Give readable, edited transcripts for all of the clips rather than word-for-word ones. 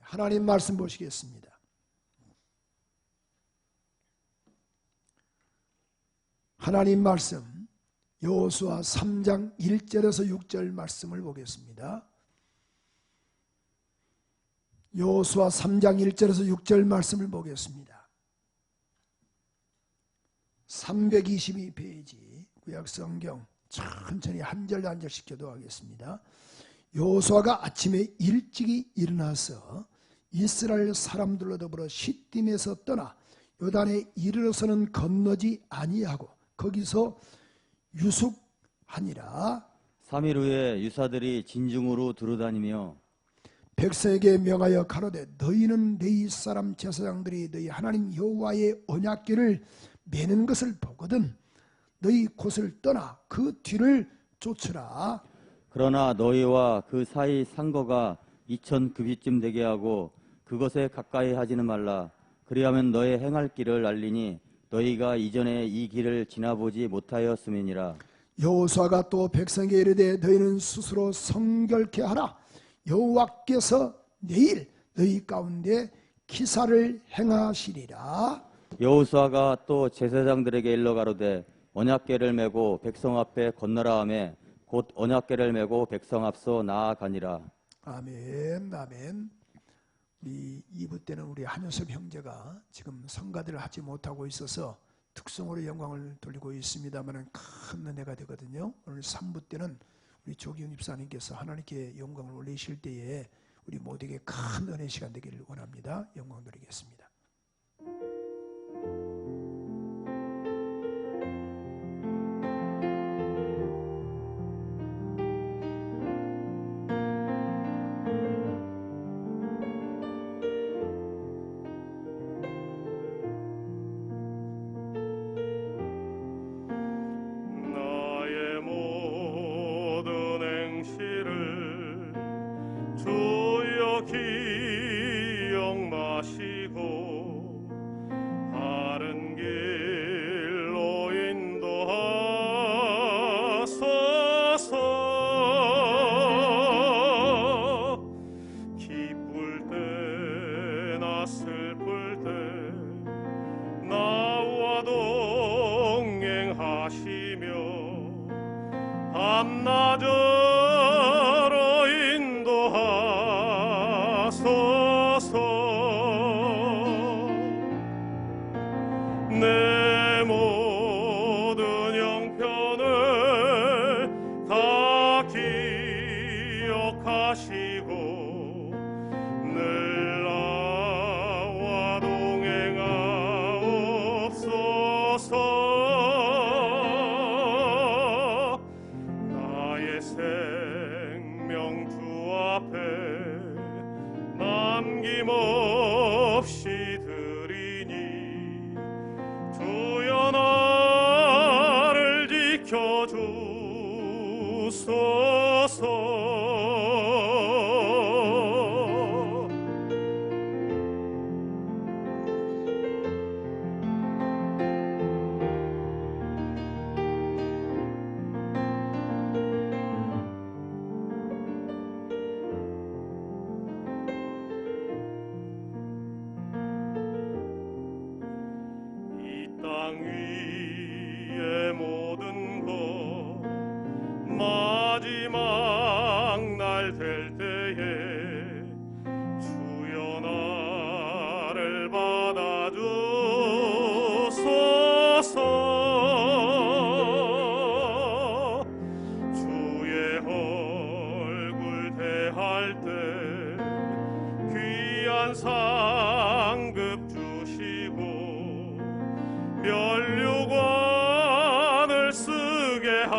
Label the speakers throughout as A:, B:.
A: 하나님 말씀 보시겠습니다. 하나님 말씀 여호수아 3장 1절에서 6절 말씀을 보겠습니다. 여호수아 3장 1절에서 6절 말씀을 보겠습니다. 322페이지 구약성경 천천히 한 절 한 절씩 교도하겠습니다. 여호수아가 아침에 일찍이 일어나서 이스라엘 사람들로 더불어 시딤에서 떠나 요단에 이르러서는 건너지 아니하고 거기서 유숙하니라.
B: 3일 후에 유사들이 진중으로 두루다니며
A: 백성에게 명하여 가로되 너희는 내 사람 제사장들이 너희 하나님 여호와의 언약궤를 매는 것을 보거든 너희 곳을 떠나 그 뒤를 쫓으라.
B: 그러나 너희와 그 사이 상거가 2000규빗쯤 되게 하고 그것에 가까이 하지는 말라. 그리하면 너의 행할 길을 알리니 너희가 이전에 이 길을 지나보지 못하였음이니라.
A: 여호수아가 또 백성에게 이르되 너희는 스스로 성결케 하라. 여호와께서 내일 너희 가운데 기사를 행하시리라.
B: 여호수아가 또 제사장들에게 일러 가로되 언약궤를 메고 백성 앞에 건너라 하매 곧 언약궤를 메고 백성 앞서 나아가니라.
A: 아멘. 아멘. 우리 2부 때는 우리 한효섭 형제가 지금 성가들을 하지 못하고 있어서 특성으로 영광을 돌리고 있습니다만 큰 은혜가 되거든요. 오늘 3부 때는 우리 조기훈 집사님께서 하나님께 영광을 올리실 때에 우리 모두에게 큰 은혜 시간 되기를 원합니다. 영광 드리겠습니다.
C: 내 모든 형편을 다 기억하시고 늘 나와 동행하옵소서. 나의 생명 주 앞에 남김없이 땅 위의 모든 것 마지막 날 될 때에 주여 나를 받아주소서. 주의 얼굴 대할 때 귀한 상급 주시고 면류관을 쓰게 하소서.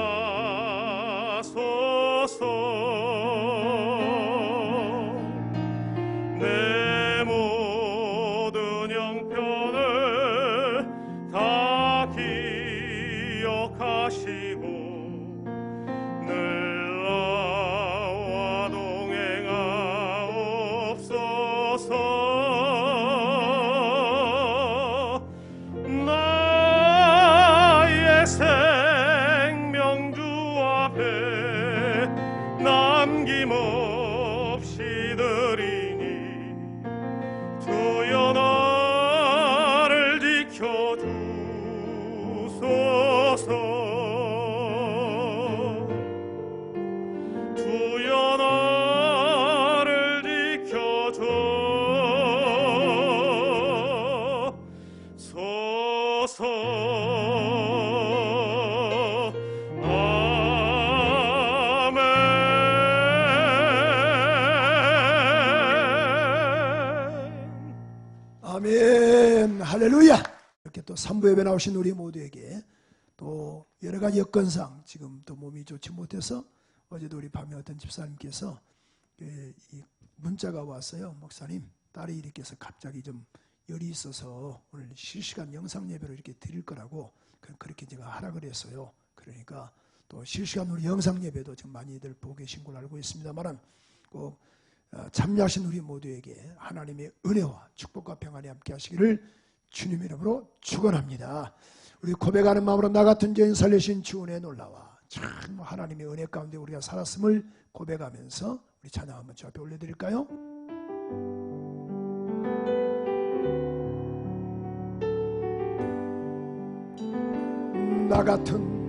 C: 내 모든 형편을 다 기억하시고 늘 나와 동행하옵소서. 생명주 앞에 남김없이 드리니 주소서.
A: 아멘. 할렐루야. 이렇게 또 3부 예배 나오신 우리 모두에게 또 여러 가지 여건상 지금 또 몸이 좋지 못해서 어제도 우리 밤에 어떤 집사님께서 이 문자가 왔어요. 목사님, 딸이 이렇게 해서 갑자기 좀 열이 있어서 오늘 실시간 영상 예배로 이렇게 드릴 거라고 그렇게 제가 하라 그랬어요. 그러니까 또 실시간 우리 영상 예배도 지금 많이들 보고 계신 걸로 알고 있습니다만 꼭 참여하신 우리 모두에게 하나님의 은혜와 축복과 평안이 함께 하시기를 주님 이름으로 축원합니다. 우리 고백하는 마음으로 나 같은 죄인 살리신 주 은혜 놀라와 참 하나님의 은혜 가운데 우리가 살았음을 고백하면서 우리 찬양 한번 주 앞에 올려드릴까요? 나 같은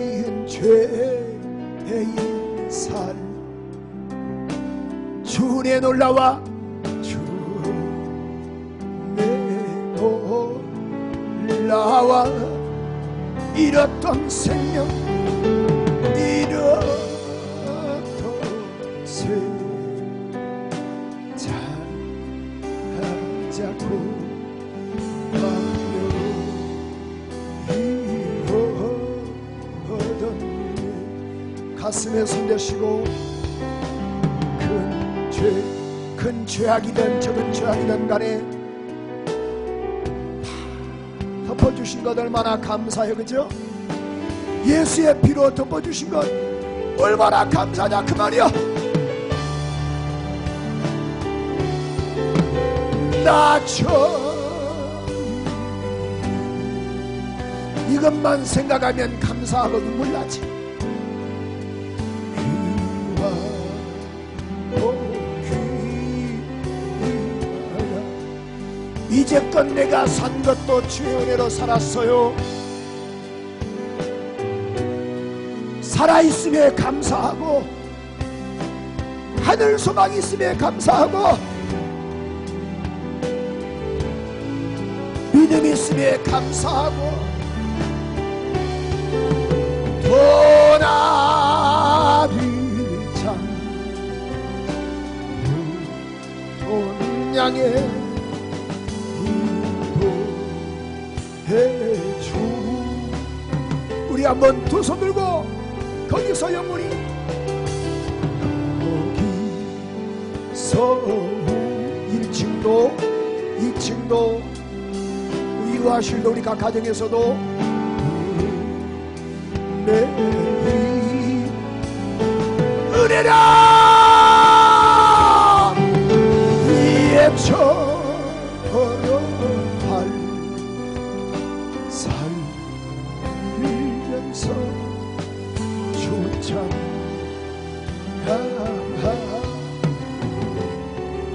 A: 죄인 살 주 은혜 놀라와 주 은혜 놀라와 잃었던 생명 잃었던 생 찾아고 가슴에 손대시고 큰 죄악이든 적은 죄악이든 간에 덮어주신 것 얼마나 감사해요. 그죠? 예수의 피로 덮어주신 것 얼마나 감사하냐 그 말이야. 나처 이것만 생각하면 감사하고 눈물 나지. 이제껏 내가 산 것도 주의 은혜로 살았어요. 살아있음에 감사하고 하늘 소망이 있음에 감사하고 믿음이 있음에 감사하고 도나비장 돈양에 해주 우리 한번 두 손 들고 거기서 영원히 거기서 1층도 2층도 우리 유아실도 우리 각 가정에서도 매일 은혜라 예쳐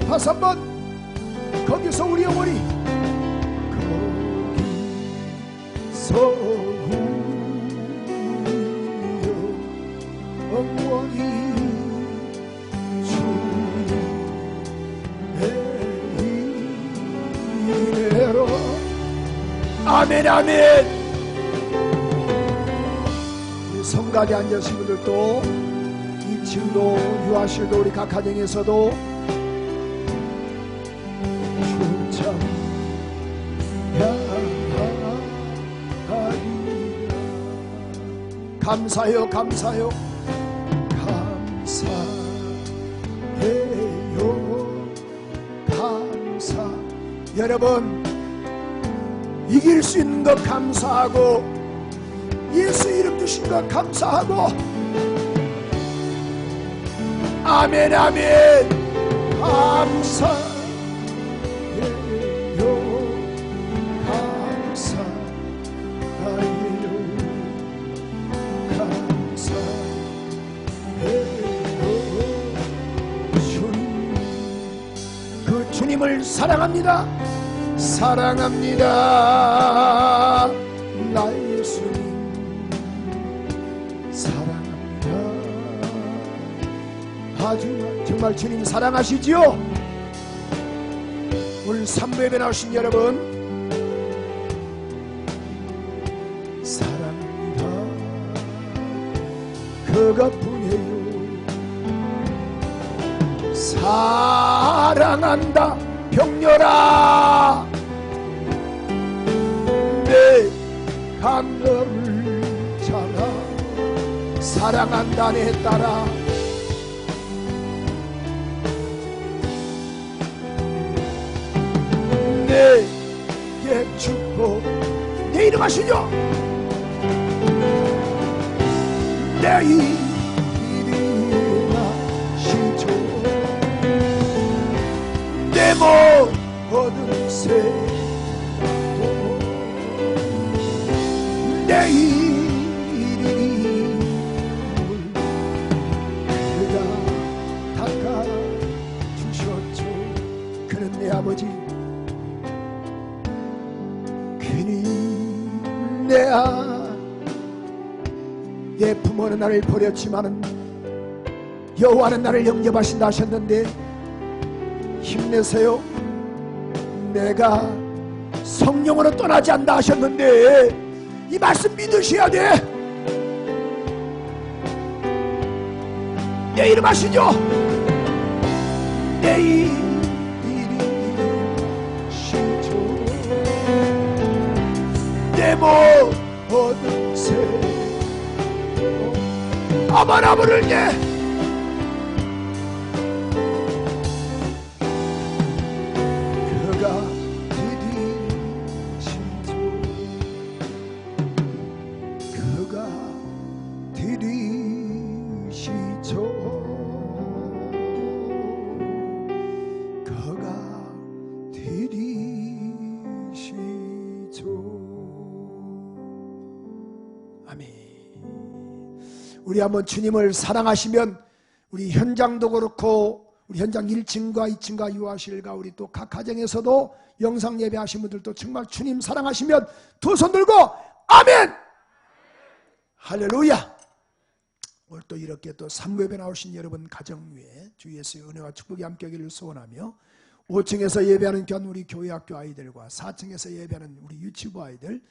A: 다시 한번 거기서 우리 영혼이 거기서 영원히 주의 은혜로 아멘 아멘. 성가대 앉으신 분들도 2층도 유아실도 우리 각 가정에서도 감사해요 감사해요 감사해요 감사. 여러분 이길 수 있는 것 감사하고 예수 이름 주신 것 감사하고 아멘 아멘 감사해요 주님을 사랑합니다. 사랑합니다. 나의 예수님 사랑합니다. 아주 정말 주님 사랑하시지요? 오늘 3부에 나오신 여러분, 사랑이라 그것뿐이에요. 사랑한다 병렬아, 내가 너를 잘 알아. 사랑한다 내 딸아. 내게 축복, 내 이름 아시죠? 내 이름 아시죠? 내 모든 세도 내 이름을 그가 닦아주셨죠. 그는 내 아버지, 내 부모는 나를 버렸지만은 여호와는 나를 영접하신다 하셨는데, 힘내세요. 내가 성령으로 떠나지 않다 하셨는데 이 말씀 믿으셔야 돼. 내 이름 아시죠? 내 이름 아시죠? 내 모든 세 아마나 부를게. 그가 디디시죠. 그가 디디시죠. 그가 디디시죠. 아멘. 우리 한번 주님을 사랑하시면 우리 현장도 그렇고 우리 현장 1층과 2층과 유아실과 우리 또 각 가정에서도 영상 예배하신 분들도 정말 주님 사랑하시면 두 손 들고 아멘! 할렐루야! 오늘 또 이렇게 또 3부 예배 나오신 여러분 가정 위에 주 예수의 은혜와 축복이 함께하기를 소원하며 5층에서 예배하는 귀한 우리 교회학교 아이들과 4층에서 예배하는 우리 유치부 아이들,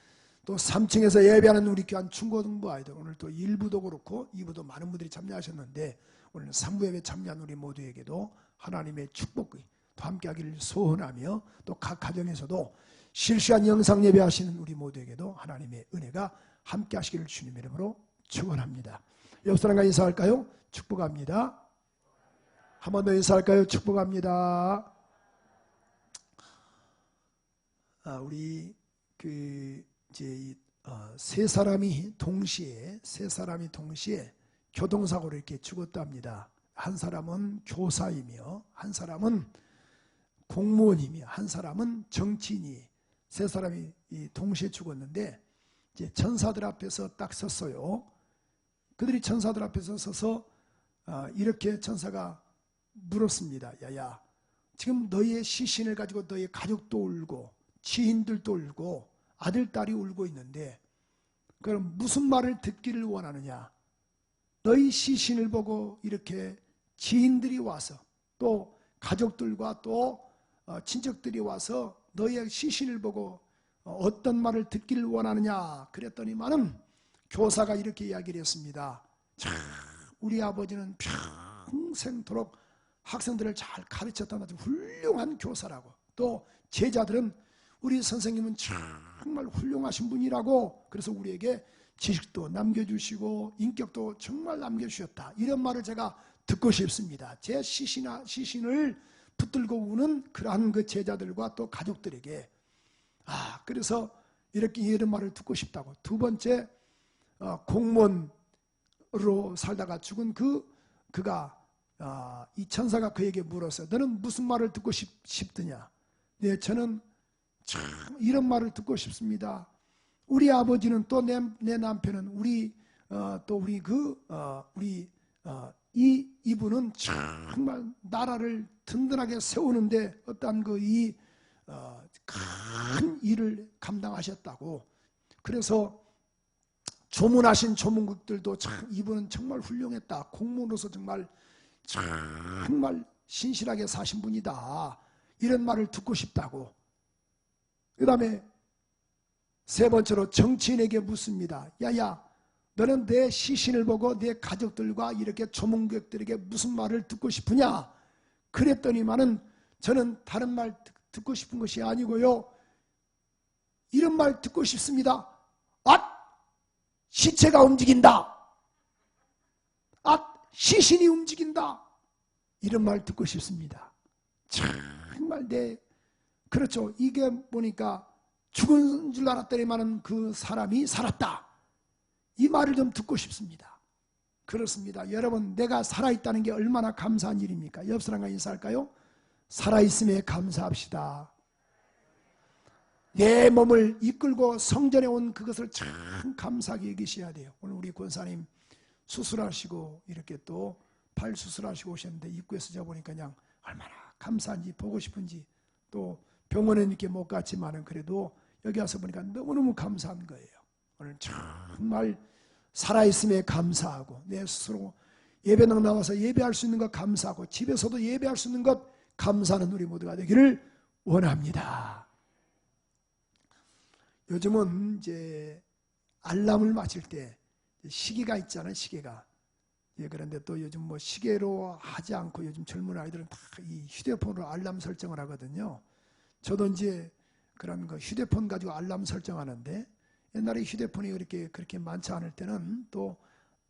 A: 또 3층에서 예배하는 우리 귀한 중고등부 아이들, 오늘 또 1부도 그렇고 2부도 많은 분들이 참여하셨는데 오늘 3부 예배 참여한 우리 모두에게도 하나님의 축복이 또 함께하기를 소원하며 또 각 가정에서도 실시간 영상 예배하시는 우리 모두에게도 하나님의 은혜가 함께하시기를 주님의 이름으로 축원합니다. 옆 사람과 인사할까요? 축복합니다. 한 번 더 인사할까요? 축복합니다. 우리 세 사람이 동시에 교통사고로 이렇게 죽었답니다. 한 사람은 교사이며 한 사람은 공무원이며 한 사람은 정치인이, 세 사람이 동시에 죽었는데 이제 천사들 앞에서 딱 섰어요. 그들이 천사들 앞에서 서서 이렇게 천사가 물었습니다. 야야, 지금 너희의 시신을 가지고 너희의 가족도 울고 지인들도 울고 아들, 딸이 울고 있는데 그럼 무슨 말을 듣기를 원하느냐? 너희 시신을 보고 이렇게 지인들이 와서 또 가족들과 또 친척들이 와서 너희의 시신을 보고 어떤 말을 듣기를 원하느냐? 그랬더니만은 교사가 이렇게 이야기를 했습니다. 참, 우리 아버지는 평생토록 학생들을 잘 가르쳤던 아주 훌륭한 교사라고, 또 제자들은 우리 선생님은 정말 훌륭하신 분이라고, 그래서 우리에게 지식도 남겨주시고 인격도 정말 남겨주셨다, 이런 말을 제가 듣고 싶습니다. 제 시신을 붙들고 우는 그러한 그 제자들과 또 가족들에게 그래서 이렇게 이런 말을 듣고 싶다고. 두 번째, 공무원으로 살다가 죽은 그가 이 천사가 그에게 물었어요. 너는 무슨 말을 듣고 싶더냐? 네, 저는 참 이런 말을 듣고 싶습니다. 우리 아버지는 또 내 남편은 이분은 정말 나라를 든든하게 세우는데 어떤 큰 일을 감당하셨다고. 그래서 조문하신 조문국들도 참 이분은 정말 훌륭했다. 공무원으로서 정말 신실하게 사신 분이다. 이런 말을 듣고 싶다고. 그 다음에 세 번째로 정치인에게 묻습니다. 야야, 너는 내 시신을 보고 내 가족들과 이렇게 조문객들에게 무슨 말을 듣고 싶으냐? 그랬더니만은 저는 다른 말 듣고 싶은 것이 아니고요, 이런 말 듣고 싶습니다. 시체가 움직인다. 시신이 움직인다. 이런 말 듣고 싶습니다. 정말 그렇죠. 이게 보니까 죽은 줄 알았더니만은 그 사람이 살았다. 이 말을 좀 듣고 싶습니다. 그렇습니다. 여러분, 내가 살아있다는 게 얼마나 감사한 일입니까? 옆 사람과 인사할까요? 살아있음에 감사합시다. 내 몸을 이끌고 성전에 온 그것을 참 감사하게 여기셔야 돼요. 오늘 우리 권사님 수술하시고 이렇게 또 발 수술하시고 오셨는데 입구에서 저 보니까 그냥 얼마나 감사한지 보고 싶은지, 또 병원에는 이렇게 못 갔지만은 그래도 여기 와서 보니까 너무너무 감사한 거예요. 오늘 정말 살아있음에 감사하고, 내 스스로 예배당 나와서 예배할 수 있는 것 감사하고, 집에서도 예배할 수 있는 것 감사하는 우리 모두가 되기를 원합니다. 요즘은 이제 알람을 맞출 때 시계가 있잖아요, 시계가. 그런데 또 요즘 뭐 시계로 하지 않고 요즘 젊은 아이들은 다 이 휴대폰으로 알람 설정을 하거든요. 저도 이제 그런 거 휴대폰 가지고 알람 설정하는데, 옛날에 휴대폰이 그렇게 많지 않을 때는 또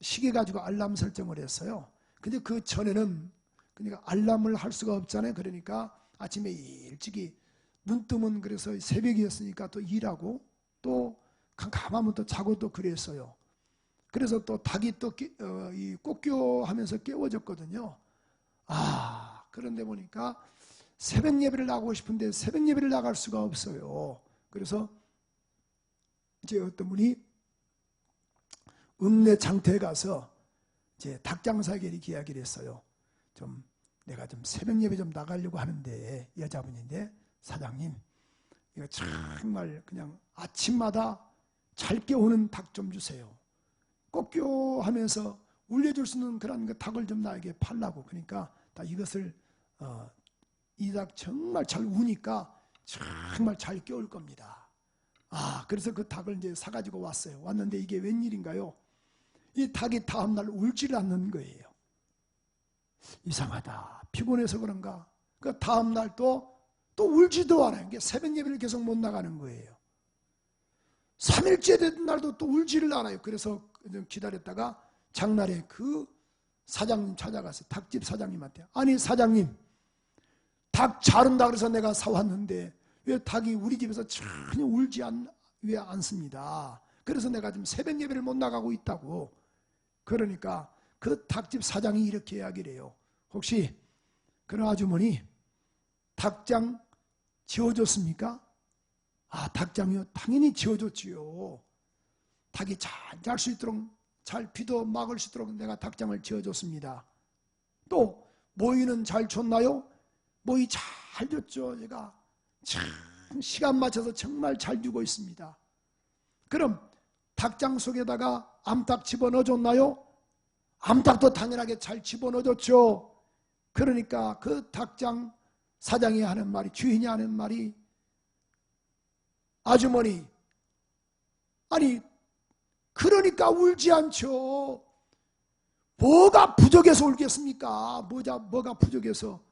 A: 시계 가지고 알람 설정을 했어요. 근데 그 전에는 그러니까 알람을 할 수가 없잖아요. 그러니까 아침에 일찍이 눈 뜨면, 그래서 새벽이었으니까 또 일하고 또 가만히 또 자고 또 그랬어요. 그래서 또 닭이 또 이 꽃교하면서 깨워졌거든요. 그런데 보니까 새벽 예배를 나가고 싶은데 새벽 예배를 나갈 수가 없어요. 그래서 이제 어떤 분이 읍내 장터에 가서 이제 닭장사에게 이렇게 이야기를 했어요. 내가 좀 새벽 예배 좀 나가려고 하는데, 여자분인데, 사장님, 이거 정말 그냥 아침마다 잘 깨우는 닭 좀 주세요. 꽃교하면서 울려줄 수 있는 그런 닭을 좀 나에게 팔라고. 그러니까 다 이것을 이 닭 정말 잘 우니까 정말 잘 깨울 겁니다. 그래서 그 닭을 이제 사가지고 왔어요. 왔는데 이게 웬일인가요? 이 닭이 다음날 울지를 않는 거예요. 이상하다. 피곤해서 그런가? 그 다음날 또 울지도 않아요. 이게 새벽 예배를 계속 못 나가는 거예요. 3일째 된 날도 또 울지를 않아요. 그래서 기다렸다가 장날에 그 사장님 찾아가서 닭집 사장님한테, 아니 사장님, 닭 자른다 그래서 내가 사왔는데 왜 닭이 우리 집에서 전혀 울지 왜 않습니다. 그래서 내가 지금 새벽 예배를 못 나가고 있다고. 그러니까 그 닭집 사장이 이렇게 이야기를 해요. 혹시 그런 아주머니 닭장 지어줬습니까? 닭장이요? 당연히 지어줬지요. 닭이 잘 잘 수 있도록, 잘 비도 막을 수 있도록 내가 닭장을 지어줬습니다. 또 모이는 잘 줬나요? 모이 잘 줬죠. 제가 참 시간 맞춰서 정말 잘 주고 있습니다. 그럼 닭장 속에다가 암탉 집어넣어줬나요? 암탉도 당연하게 잘 집어넣어줬죠. 그러니까 그 닭장 사장이 하는 말이, 주인이 하는 말이, 아주머니, 아니 그러니까 울지 않죠. 뭐가 부족해서 울겠습니까? 뭐가 부족해서.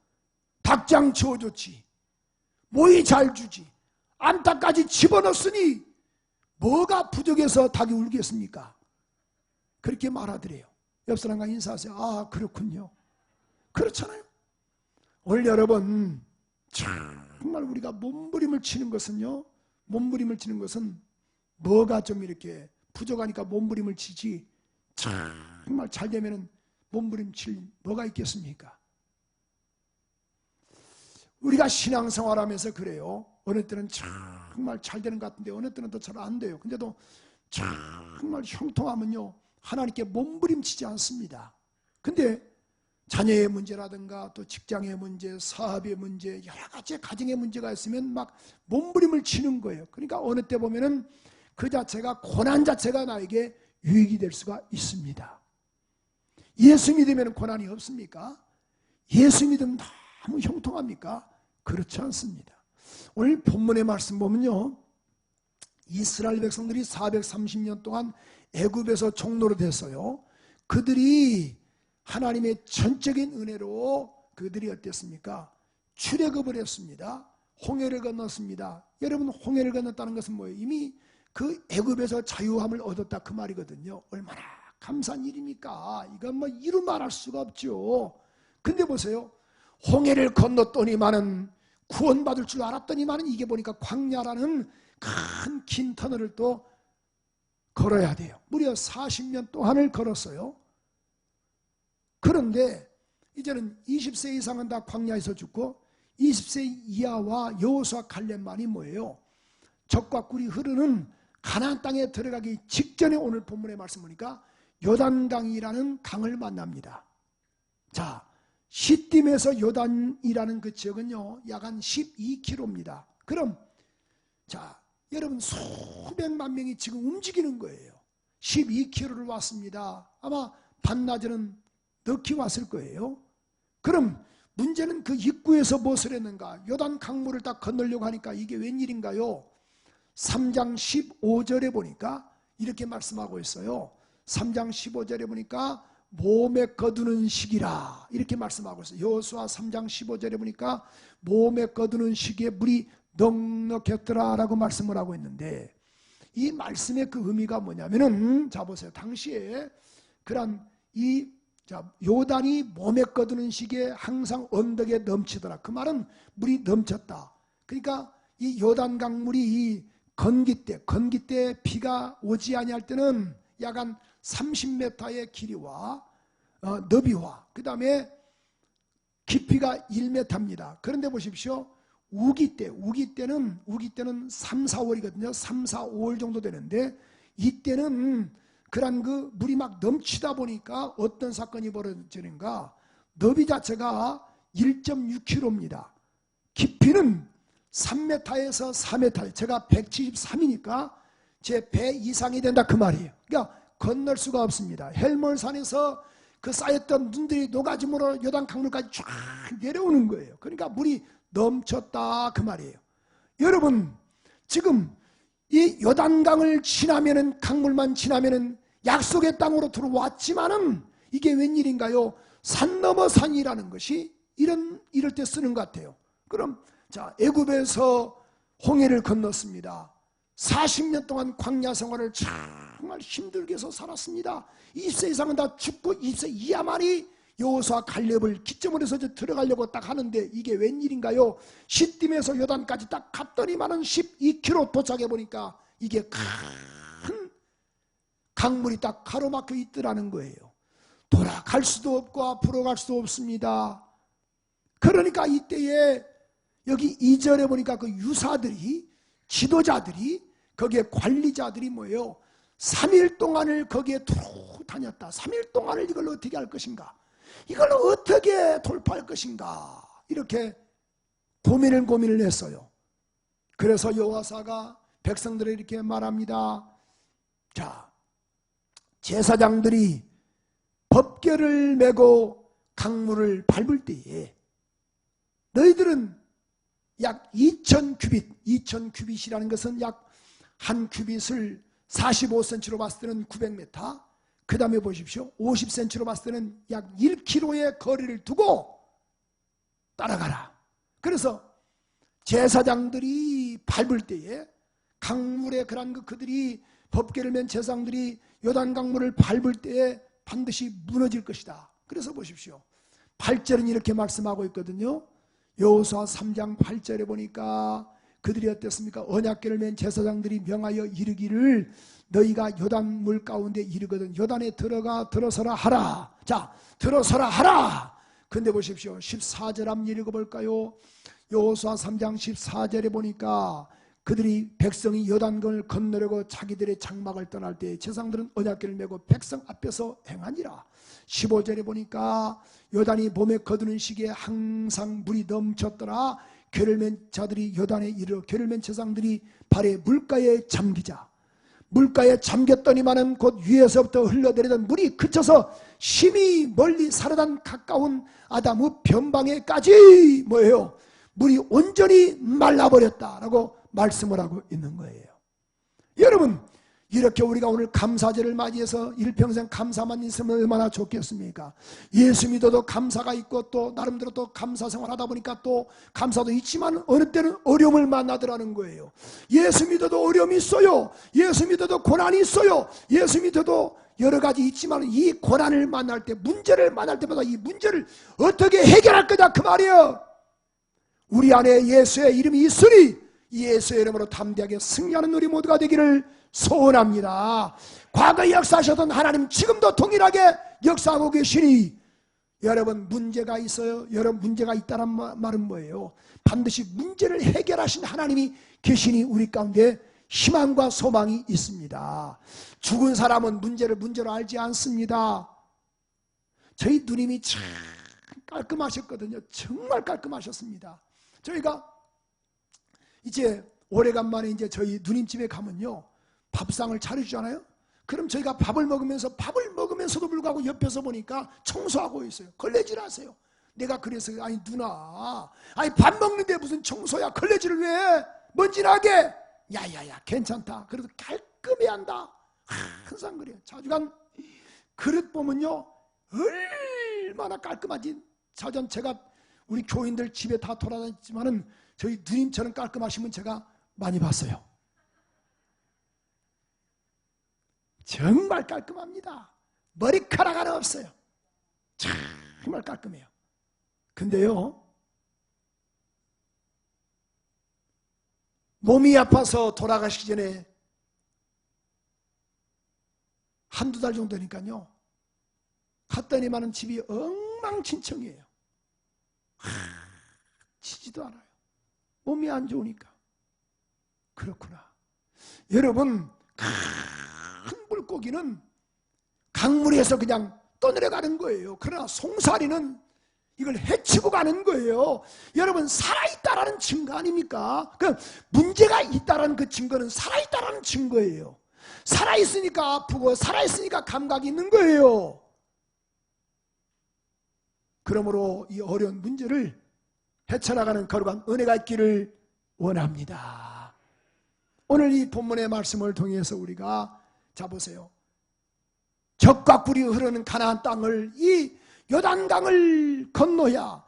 A: 닭장 지어줬지, 모이 잘 주지, 암탉까지 집어넣었으니 뭐가 부족해서 닭이 울겠습니까? 그렇게 말하더래요. 옆 사람과 인사하세요. 그렇군요. 그렇잖아요. 오늘 여러분, 정말 우리가 몸부림을 치는 것은요, 몸부림을 치는 것은 뭐가 좀 이렇게 부족하니까 몸부림을 치지, 정말 잘 되면은 몸부림 칠 뭐가 있겠습니까? 우리가 신앙생활 하면서 그래요. 어느 때는 정말 잘 되는 것 같은데 어느 때는 또 잘 안 돼요. 근데도 정말 형통하면요, 하나님께 몸부림치지 않습니다. 근데 자녀의 문제라든가 또 직장의 문제, 사업의 문제, 여러 가지 가정의 문제가 있으면 막 몸부림을 치는 거예요. 그러니까 어느 때 보면은 그 자체가, 고난 자체가 나에게 유익이 될 수가 있습니다. 예수 믿으면 고난이 없습니까? 예수 믿으면 너무 형통합니까? 그렇지 않습니다. 오늘 본문의 말씀 보면요, 이스라엘 백성들이 430년 동안 애굽에서 종노릇 했어요. 그들이 하나님의 전적인 은혜로 그들이 어땠습니까? 출애굽을 했습니다. 홍해를 건넜습니다. 여러분, 홍해를 건넜다는 것은 뭐예요? 이미 그 애굽에서 자유함을 얻었다 그 말이거든요. 얼마나 감사한 일입니까? 이건 뭐 이루 말할 수가 없죠. 근데 보세요, 홍해를 건넜더니만은 구원받을 줄 알았더니만은 이게 보니까 광야라는 큰 긴 터널을 또 걸어야 돼요. 무려 40년 동안을 걸었어요. 그런데 이제는 20세 이상은 다 광야에서 죽고 20세 이하와 여호수아 갈렙만이 뭐예요? 적과 꿀이 흐르는 가나안 땅에 들어가기 직전에 오늘 본문의 말씀 보니까 요단강이라는 강을 만납니다. 자, 시딤에서 요단이라는 그 지역은요, 약 한 12km입니다. 그럼 자, 여러분, 수백만 명이 지금 움직이는 거예요. 12km를 왔습니다. 아마 반나절은 늦게 왔을 거예요. 그럼 문제는 그 입구에서 무엇을 했는가? 요단 강물을 딱 건너려고 하니까 이게 웬일인가요? 3장 15절에 보니까 이렇게 말씀하고 있어요. 3장 15절에 보니까 몸에 거두는 시기라 이렇게 말씀하고 있어요. 여호수아 3장 15절에 보니까 몸에 거두는 시기에 물이 넉넉했더라 라고 말씀을 하고 있는데, 이 말씀의 그 의미가 뭐냐면은, 자 보세요, 당시에 그런 이 요단이 몸에 거두는 시기에 항상 언덕에 넘치더라. 그 말은 물이 넘쳤다. 그러니까 이 요단 강물이 이 건기 때 비가 오지 아니할 때는 약 한 30m의 길이와 너비와 그 다음에 깊이가 1m입니다. 그런데 보십시오, 우기 때는 3, 4월이거든요. 3, 4, 5월 정도 되는데, 이때는 그런 그 물이 막 넘치다 보니까 어떤 사건이 벌어지는가? 너비 자체가 1.6km입니다. 깊이는 3m에서 4m. 제가 173이니까 제 배 이상이 된다 그 말이에요. 그러니까 건널 수가 없습니다. 헬몬산에서 그 쌓였던 눈들이 노가짐으로 요단 강물까지 쫙 내려오는 거예요. 그러니까 물이 넘쳤다 그 말이에요. 여러분, 지금 이 요단강을 지나면은, 강물만 지나면은 약속의 땅으로 들어왔지만은 이게 웬일인가요? 산 넘어 산이라는 것이 이럴 때 쓰는 것 같아요. 그럼 자, 애굽에서 홍해를 건넜습니다. 40년 동안 광야 생활을 정말 힘들게 해서 살았습니다. 20세 이상은 다 죽고 20세 이하만이 여호수아 갈렙을 기점으로 해서 들어가려고 딱 하는데, 이게 웬일인가요? 시딤에서 요단까지 딱 갔더니만은 12km 도착해 보니까 이게 큰 강물이 딱 가로막혀 있더라는 거예요. 돌아갈 수도 없고 앞으로 갈 수도 없습니다. 그러니까 이때에 여기 2절에 보니까 그 유사들이, 지도자들이, 거기에 관리자들이 뭐예요? 3일 동안을 거기에 두루 다녔다. 3일 동안을 이걸 어떻게 할 것인가? 이걸 어떻게 돌파할 것인가? 이렇게 고민을 했어요. 그래서 여호와사가 백성들에 이렇게 말합니다. 자, 제사장들이 법궤를 메고 강물을 밟을 때에 너희들은 약 2000규빗이라는 것은 약 한 규빗을 45cm로 봤을 때는 900m, 그 다음에 보십시오, 50cm로 봤을 때는 약 1km의 거리를 두고 따라가라. 그래서 제사장들이 밟을 때에 강물에 그들이 법궤를 맨 제사장들이 요단 강물을 밟을 때에 반드시 무너질 것이다. 그래서 보십시오, 8절은 이렇게 말씀하고 있거든요. 여호수아 3장 8절에 보니까 그들이 어땠습니까? 언약궤를 맨 제사장들이 명하여 이르기를 너희가 요단 물 가운데 이르거든 요단에 들어서라 하라. 자, 들어서라 하라. 근데 보십시오, 14절 한번 읽어볼까요? 여호수아 3장 14절에 보니까 그들이 백성이 요단강을 건너려고 자기들의 장막을 떠날 때 제사장들은 언약궤를 메고 백성 앞에서 행하니라. 15절에 보니까 요단이 몸에 거두는 시기에 항상 물이 넘쳤더라. 궤를 맨 자들이 요단에 이르러 궤를 맨 제사장들이 발에 물가에 잠기자. 물가에 잠겼더니만은 곧 위에서부터 흘러내리던 물이 그쳐서 심히 멀리 사르단 가까운 아담의 변방에까지 뭐예요? 물이 온전히 말라버렸다라고 말씀을 하고 있는 거예요. 여러분, 이렇게 우리가 오늘 감사절을 맞이해서 일평생 감사만 있으면 얼마나 좋겠습니까? 예수 믿어도 감사가 있고 또 나름대로 또 감사 생활하다 보니까 또 감사도 있지만 어느 때는 어려움을 만나더라는 거예요. 예수 믿어도 어려움이 있어요. 예수 믿어도 고난이 있어요. 예수 믿어도 여러 가지 있지만 이 고난을 만날 때, 문제를 만날 때마다 이 문제를 어떻게 해결할 거냐 그 말이에요. 우리 안에 예수의 이름이 있으니 이 예수의 이름으로 담대하게 승리하는 우리 모두가 되기를 소원합니다. 과거에 역사하셨던 하나님 지금도 동일하게 역사하고 계시니 여러분 문제가 있어요. 여러분 문제가 있다는 말은 뭐예요? 반드시 문제를 해결하신 하나님이 계시니 우리 가운데 희망과 소망이 있습니다. 죽은 사람은 문제를 문제로 알지 않습니다. 저희 누님이 참 깔끔하셨거든요. 정말 깔끔하셨습니다. 저희가 이제 오래간만에 이제 저희 누님 집에 가면요, 밥상을 차려주잖아요. 그럼 저희가 밥을 먹으면서도 불구하고 옆에서 보니까 청소하고 있어요. 걸레질 하세요. 내가 그래서 아니 누나, 아니 밥 먹는데 무슨 청소야? 걸레질을 왜? 먼지나게. 야야야 괜찮다. 그래도 깔끔해야 한다. 항상 그래요. 자주간 그릇 보면요 얼마나 깔끔한지. 자전 제가 우리 교인들 집에 다 돌아다녔지만은 저희 누님처럼 깔끔하시면 제가 많이 봤어요. 정말 깔끔합니다. 머리카락 하나 없어요. 정말 깔끔해요. 근데요, 몸이 아파서 돌아가시기 전에 한두 달 정도 되니까요, 갔더니만은 집이 엉망진창이에요. 치지도 않아요. 몸이 안 좋으니까. 그렇구나. 여러분, 큰 물고기는 강물에서 그냥 떠내려가는 거예요. 그러나 송사리는 이걸 해치고 가는 거예요. 여러분, 살아있다라는 증거 아닙니까? 그 문제가 있다라는 그 증거는 살아있다라는 증거예요. 살아있으니까 아프고 살아있으니까 감각이 있는 거예요. 그러므로 이 어려운 문제를 헤쳐나가는 거룩한 은혜가 있기를 원합니다. 오늘 이 본문의 말씀을 통해서 우리가 자 보세요. 적과 꿀이 흐르는 가나안 땅을 이 요단강을 건너야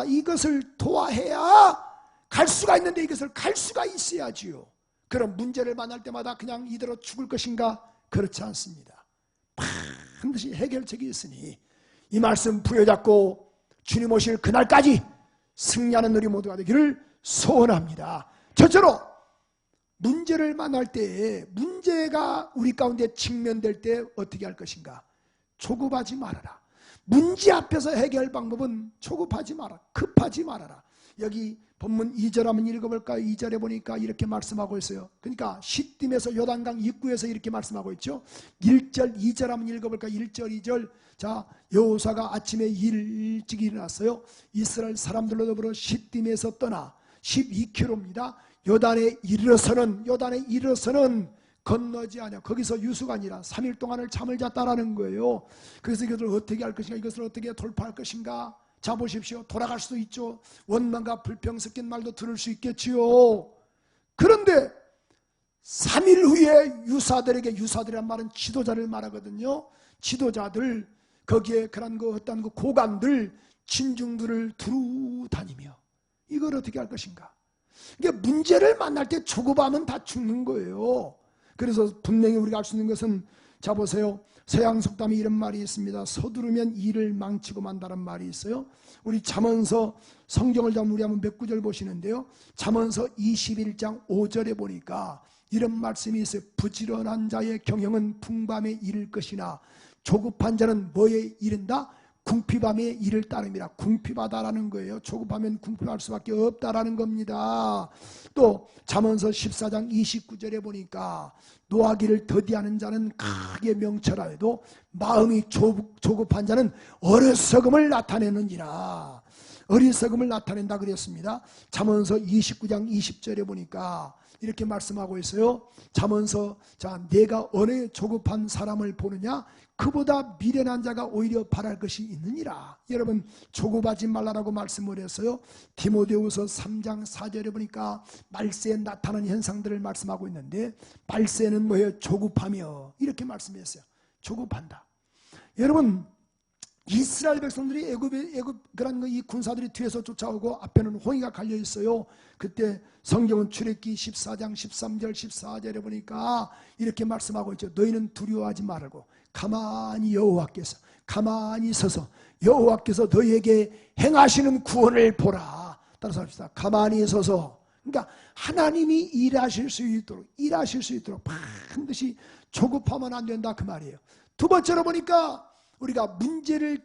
A: 이것을 도와해야 갈 수가 있는데 이것을 갈 수가 있어야지요. 그럼 문제를 만날 때마다 그냥 이대로 죽을 것인가? 그렇지 않습니다. 반드시 해결책이 있으니 이 말씀 부여잡고 주님 오실 그날까지 승리하는 우리 모두가 되기를 소원합니다. 첫째로 문제를 만날 때, 문제가 우리 가운데 직면될 때 어떻게 할 것인가? 조급하지 말아라. 문제 앞에서 해결 방법은 조급하지 마라. 급하지 말아라. 여기 본문 2절 한번 읽어볼까요? 2절에 보니까 이렇게 말씀하고 있어요. 그러니까 시딤에서 요단강 입구에서 이렇게 말씀하고 있죠. 1절 2절 한번 읽어볼까요? 1절 2절. 자, 여호수아가 아침에 일찍 일어났어요. 이스라엘 사람들로 더불어 시딤에서 떠나 12km입니다. 요단에 이르러서는 건너지 않아. 거기서 유수가 아니라 3일 동안을 잠을 잤다라는 거예요. 그래서 이것을 어떻게 할 것인가, 이것을 어떻게 돌파할 것인가. 자 보십시오. 돌아갈 수도 있죠. 원망과 불평 섞인 말도 들을 수 있겠지요. 그런데 3일 후에 유사들이란 말은 지도자를 말하거든요. 지도자들, 거기에 그런 어떤 고관들, 친중들을 두루 다니며 이걸 어떻게 할 것인가. 이게 문제를 만날 때 조급하면 다 죽는 거예요. 그래서 분명히 우리가 알 수 있는 것은 자 보세요. 서양 속담에 이런 말이 있습니다. 서두르면 일을 망치고 만다는 말이 있어요. 우리 잠언서 성경을 좀 우리 한번 몇 구절 보시는데요. 잠언서 21장 5절에 보니까 이런 말씀이 있어요. 부지런한 자의 경영은 풍밤에 이를 것이나 조급한 자는 뭐에 이른다? 궁핍함에 이를 따름이라. 궁핍하다라는 거예요. 조급하면 궁핍할 수밖에 없다라는 겁니다. 또 잠언서 14장 29절에 보니까 노하기를 더디하는 자는 크게 명철하여도 마음이 조급한 자는 어리석음을 나타내느니라. 어리석음을 나타낸다 그랬습니다. 잠언서 29장 20절에 보니까 이렇게 말씀하고 있어요. 잠언서, 자, 내가 어느 조급한 사람을 보느냐? 그보다 미련한 자가 오히려 바랄 것이 있느니라. 여러분 조급하지 말라라고 말씀을 했어요. 디모데후서 3장 4절에 보니까 말세에 나타나는 현상들을 말씀하고 있는데, 말세는 뭐예요? 조급하며, 이렇게 말씀했어요. 조급한다. 여러분 이스라엘 백성들이 애굽 그런 이 군사들이 뒤에서 쫓아오고 앞에는 홍해가 갈려 있어요. 그때 성경은 출애굽기 14장 13절 14절에 보니까 이렇게 말씀하고 있죠. 너희는 두려워하지 말고 가만히 여호와께서 가만히 서서 여호와께서 너희에게 행하시는 구원을 보라. 따라서 합시다. 가만히 서서. 그러니까 하나님이 일하실 수 있도록 반드시 조급하면 안 된다 그 말이에요. 두 번째로 보니까 우리가 문제를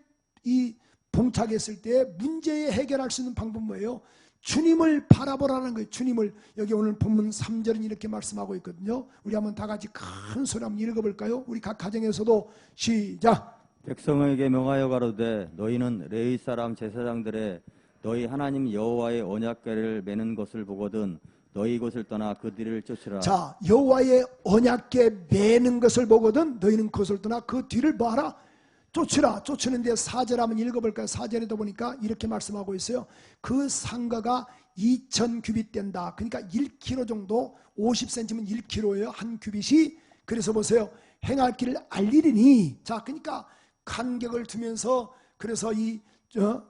A: 봉착했을 때 문제에 해결할 수 있는 방법은 뭐예요? 주님을 바라보라는 거예요. 주님을. 여기 오늘 본문 3절은 이렇게 말씀하고 있거든요. 우리 한번 다 같이 큰 소리 한번 읽어볼까요? 우리 각 가정에서도 시작.
B: 백성에게 명하여 가로되 너희는 레위 사람 제사장들의 너희 하나님 여호와의 언약궤를 매는 것을 보거든 너희 곳을 떠나 그 뒤를 쫓으라.
A: 자, 여호와의 언약궤 매는 것을 보거든 너희는 그것을 떠나 그 뒤를 뭐하라? 쫓으라. 쫓으는데 4절 한번 읽어볼까요? 4절에도 보니까 이렇게 말씀하고 있어요. 그 상가가 2000규빗 된다. 그러니까 1km 정도, 50cm면 1km예요. 한 규빗이. 그래서 보세요. 행할 길을 알리리니. 자, 그러니까 간격을 두면서 그래서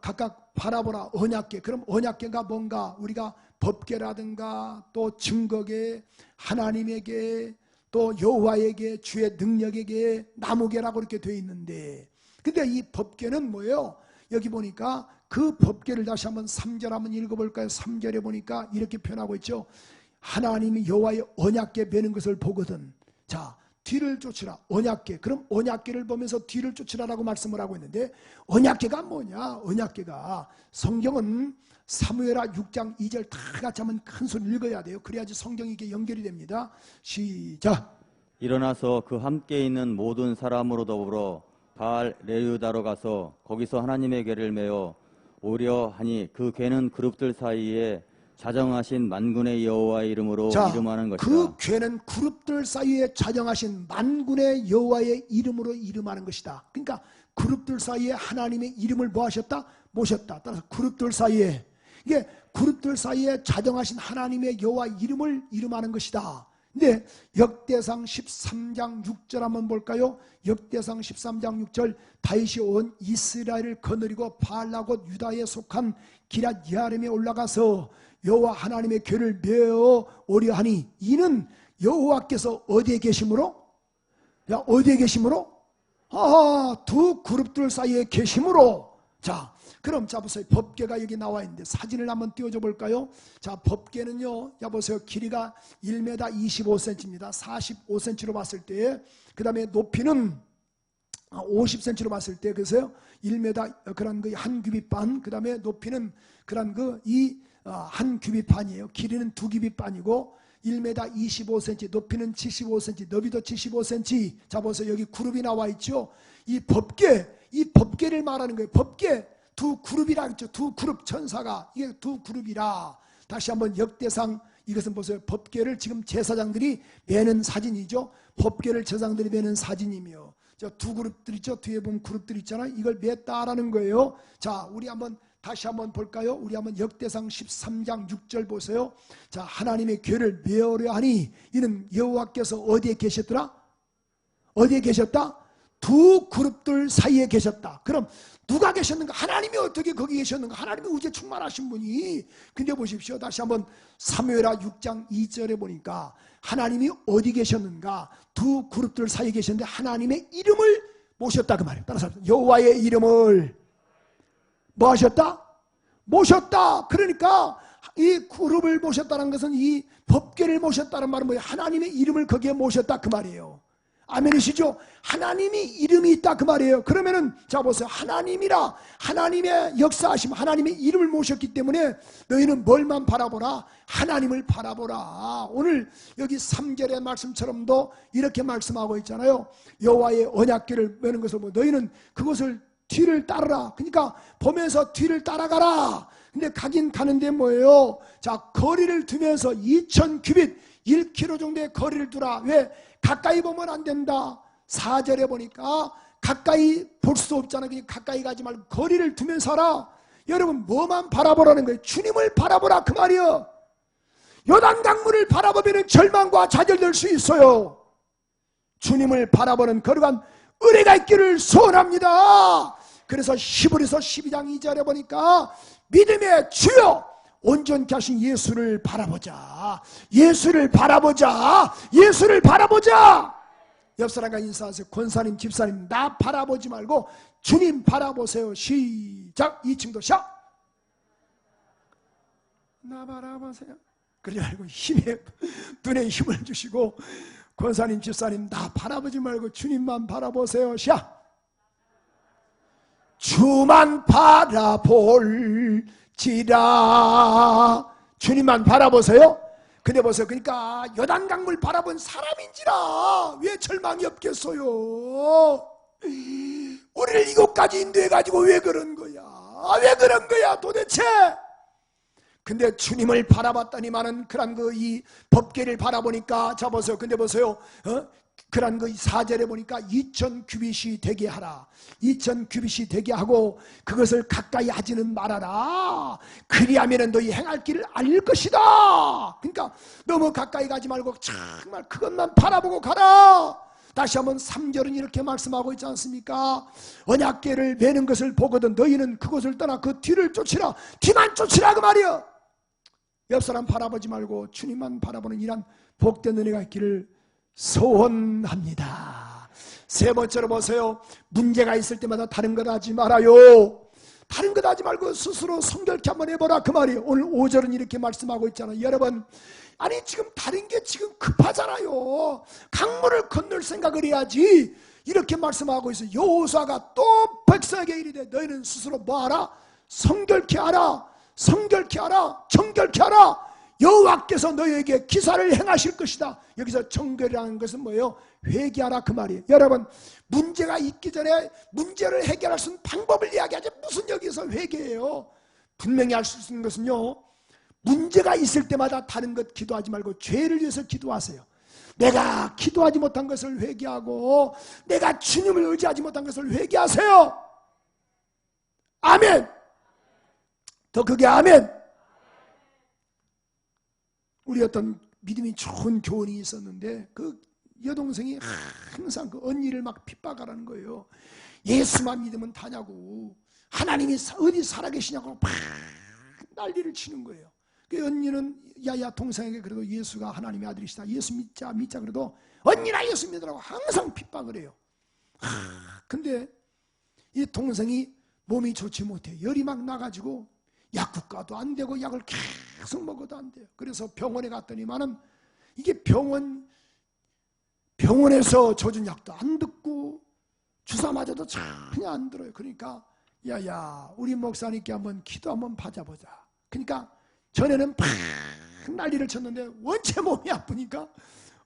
A: 각각 바라보라. 언약궤. 그럼 언약궤가 뭔가? 우리가 법궤라든가 또 증거궤, 하나님에게 또 여호와에게, 주의 능력에게, 나무궤라고 이렇게 되어 있는데, 근데 이 법궤는 뭐예요? 여기 보니까 그 법궤를 다시 한번 3절 한번 읽어볼까요? 3절에 보니까 이렇게 표현하고 있죠. 하나님이 여호와의 언약궤 매는 것을 보거든. 자, 뒤를 쫓으라. 언약궤. 그럼 언약궤를 보면서 뒤를 쫓으라라고 말씀을 하고 있는데, 언약궤가 뭐냐? 언약궤가 성경은 사무엘하 6장 2절 다 같이 한번 큰 소리 읽어야 돼요. 그래야지 성경이 이게 연결이 됩니다. 시작.
B: 일어나서 그 함께 있는 모든 사람으로 더불어 바알 레유다로 가서 거기서 하나님의 궤를 메어 오려 하니 그 궤는 그룹들 사이에 자정하신 만군의 여호와의 이름으로 이름하는 것이다.
A: 그 궤는 그룹들 사이에 자정하신 만군의 여호와의 이름으로 이름하는 것이다. 그러니까 그룹들 사이에 하나님의 이름을 뭐 하셨다? 모셨다. 따라서 그룹들 사이에, 이게 그룹들 사이에 자정하신 하나님의 여호와 이름을 이름하는 것이다. 근데 역대상 13장 6절 한번 볼까요? 역대상 13장 6절 다윗이 온 이스라엘을 거느리고 바알라곧 유다에 속한 기랏 여아림에 올라가서 여호와 하나님의 궤를 메어 오려 하니 이는 여호와께서 어디에 계심으로? 야, 어디에 계심으로? 두 그룹들 사이에 계심으로. 자, 그럼 자 보세요. 법궤가 여기 나와 있는데 사진을 한번 띄워줘 볼까요? 자, 법궤는요, 자 보세요. 길이가 1m 25cm입니다. 45cm로 봤을 때, 그 다음에 높이는 50cm로 봤을 때, 그래서요 1m 그런 그 한 규빗 반, 그 다음에 높이는 그런 그 한 규빗 반이에요. 길이는 2규빗 반이고 1m 25cm, 높이는 75cm, 너비도 75cm. 자 보세요. 여기 그룹이 나와 있죠. 이 법궤를 말하는 거예요. 법궤 두 그룹이라 했죠. 두 그룹 천사가, 이게 두 그룹이라. 다시 한번 역대상, 이것은 보세요. 법궤를 지금 제사장들이 매는 사진이죠. 법궤를 제사장들이 매는 사진이며, 두 그룹들 있죠. 뒤에 보면 그룹들 있잖아요. 이걸 맸다라는 거예요. 자, 우리 한번 다시 한번 볼까요? 우리 한번 역대상 13장 6절 보세요. 자, 하나님의 궤를 메으려 하니 이는 여호와께서 어디에 계셨더라? 어디에 계셨다? 두 그룹들 사이에 계셨다. 그럼 누가 계셨는가? 하나님이 어떻게 거기 계셨는가? 하나님이 우주에 충만하신 분이. 근데 보십시오. 다시 한번 사무엘하 6장 2절에 보니까 하나님이 어디 계셨는가? 두 그룹들 사이에 계셨는데 하나님의 이름을 모셨다 그 말이에요. 따라서 여호와의 이름을 뭐 하셨다? 모셨다. 그러니까 이 그룹을 모셨다는 것은 이 법궤를 모셨다는 말은 뭐예요? 하나님의 이름을 거기에 모셨다 그 말이에요. 아멘이시죠? 하나님이 이름이 있다 그 말이에요. 그러면은 자 보세요. 하나님이라, 하나님의 역사하심, 하나님의 이름을 모셨기 때문에 너희는 뭘만 바라보라? 하나님을 바라보라. 오늘 여기 3절의 말씀처럼도 이렇게 말씀하고 있잖아요. 여호와의 언약궤를 메는 것을 보고 너희는 그것을 뒤를 따르라. 그러니까 보면서 뒤를 따라가라. 근데 가긴 가는데 뭐예요? 자, 거리를 두면서 2000규빗 1km 정도의 거리를 두라. 왜? 가까이 보면 안 된다. 4절에 보니까 가까이 볼 수 없잖아요. 그냥 가까이 가지 말고 거리를 두면서 하라. 여러분 뭐만 바라보라는 거예요? 주님을 바라보라 그 말이요. 요단 강물을 바라보면 절망과 좌절될 수 있어요. 주님을 바라보는 거룩한 은혜가 있기를 소원합니다. 그래서 히브리서 12장 2절에 보니까 믿음의 주여 온전케 하신 예수를 바라보자. 예수를 바라보자. 예수를 바라보자. 옆 사람과 인사하세요. 권사님, 집사님, 나 바라보지 말고 주님 바라보세요. 시작. 2층도 샷. 나 바라보세요. 그러지 말고 눈에 힘을 주시고, 권사님, 집사님, 나 바라보지 말고 주님만 바라보세요. 샷. 주만 바라볼지라. 주님만 바라보세요. 근데 보세요. 그러니까 요단강물 바라본 사람인지라 왜 절망이 없겠어요? 우리를 이곳까지 인도해가지고 왜 그런 거야? 왜 그런 거야 도대체? 근데 주님을 바라봤더니만은 그런 이 법궤를 바라보니까, 자 보세요. 근데 보세요. 그런 그 4절에 보니까 2000 규빗이 되게 하라. 2000 규빗이 되게 하고 그것을 가까이 하지는 말아라. 그리하면은 너희 행할 길을 알릴 것이다. 그러니까 너무 가까이 가지 말고 정말 그것만 바라보고 가라. 다시 한번 3절은 이렇게 말씀하고 있지 않습니까? 언약궤를 매는 것을 보거든 너희는 그것을 떠나 그 뒤를 쫓으라. 뒤만 쫓으라 그 말이야. 옆 사람 바라보지 말고 주님만 바라보는 이런 복된 은혜가 있기를 소원합니다. 세 번째로 보세요. 문제가 있을 때마다 다른 것 하지 말아요. 다른 것 하지 말고 스스로 성결케 한번 해보라 그 말이에요. 오늘 5절은 이렇게 말씀하고 있잖아요. 여러분, 아니 지금 다른 게 지금 급하잖아요. 강물을 건널 생각을 해야지. 이렇게 말씀하고 있어요. 여호수아가 또 백성에게 이르되 너희는 스스로 뭐하라? 성결케 하라. 성결케 하라. 정결케 하라. 여호와께서 너희에게 기사를 행하실 것이다. 여기서 정결이라는 것은 뭐예요? 회개하라 그 말이에요. 여러분, 문제가 있기 전에 문제를 해결할 수 있는 방법을 이야기하지 무슨 여기서 회개해요? 분명히 할 수 있는 것은요, 문제가 있을 때마다 다른 것 기도하지 말고 죄를 위해서 기도하세요. 내가 기도하지 못한 것을 회개하고 내가 주님을 의지하지 못한 것을 회개하세요. 아멘. 더 크게 아멘. 우리 어떤 믿음이 좋은 교원이 있었는데 그 여동생이 항상 그 언니를 막 핍박하라는 거예요. 예수만 믿으면 다냐고, 하나님이 어디 살아계시냐고 막 난리를 치는 거예요. 그 언니는 야야 동생에게 그래도 예수가 하나님의 아들이시다, 예수 믿자 믿자, 그래도 언니나 예수 믿으라고 항상 핍박을 해요. 근데 이 동생이 몸이 좋지 못해. 열이 막 나가지고 약국가도 안 되고 약을 계속 먹어도 안 돼요. 그래서 병원에 갔더니만은 이게 병원에서 줘준 약도 안 듣고 주사 맞아도 전혀 안 들어요. 그러니까 야야 우리 목사님께 한번 기도 한번 받아보자. 그러니까 전에는 팍 난리를 쳤는데 원체 몸이 아프니까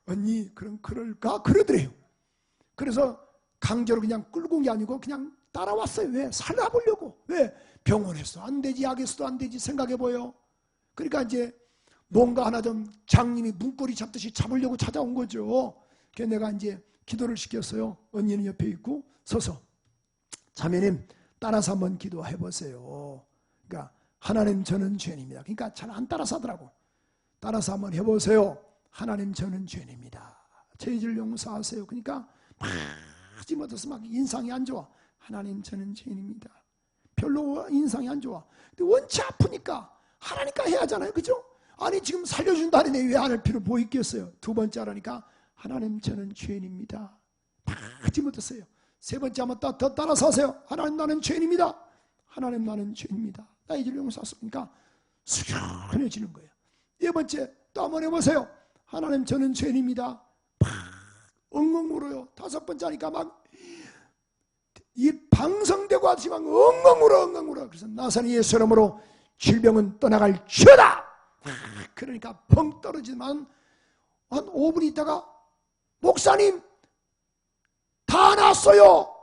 A: 언니 그럴까 그러더래요. 그래서 강제로 그냥 끌고 온 게 아니고 그냥 따라왔어요. 왜? 살아보려고. 왜? 병원에서 안 되지, 약에서도 안 되지 생각해보여. 그러니까 이제 뭔가 하나 좀 장님이 문고리 잡듯이 잡으려고 찾아온 거죠. 그래서 내가 이제 기도를 시켰어요. 언니는 옆에 있고 서서 자매님 따라서 한번 기도해보세요. 그러니까 하나님 저는 죄인입니다. 그러니까 잘 안 따라서 하더라고. 따라서 한번 해보세요. 하나님 저는 죄인입니다. 제 죄를 용서하세요. 그러니까 막 하지 못해서 막 인상이 안 좋아. 하나님 저는 죄인입니다. 별로 인상이 안 좋아. 근데 원체 아프니까 하나니까 해야 하잖아요. 그죠? 아니 지금 살려준다는데 왜 안 할 필요 뭐 있겠어요? 두 번째 하라니까 하나님 저는 죄인입니다. 하지 못했어요. 세 번째 한번 더 따라서 하세요. 하나님 나는 죄인입니다. 하나님 나는 죄인입니다. 나 이 죄를 용서하셨으니까 수련해지는 거예요. 네 번째 또 한번 해보세요. 하나님 저는 죄인입니다. 엉엉 울어요. 다섯 번째 하니까 막 이 방성되고 하지만 엉엉 울어. 그래서 나사렛 예수 이름으로 질병은 떠나갈지어다. 그러니까 펑 떨어지만 한 5분 있다가 목사님 다 났어요.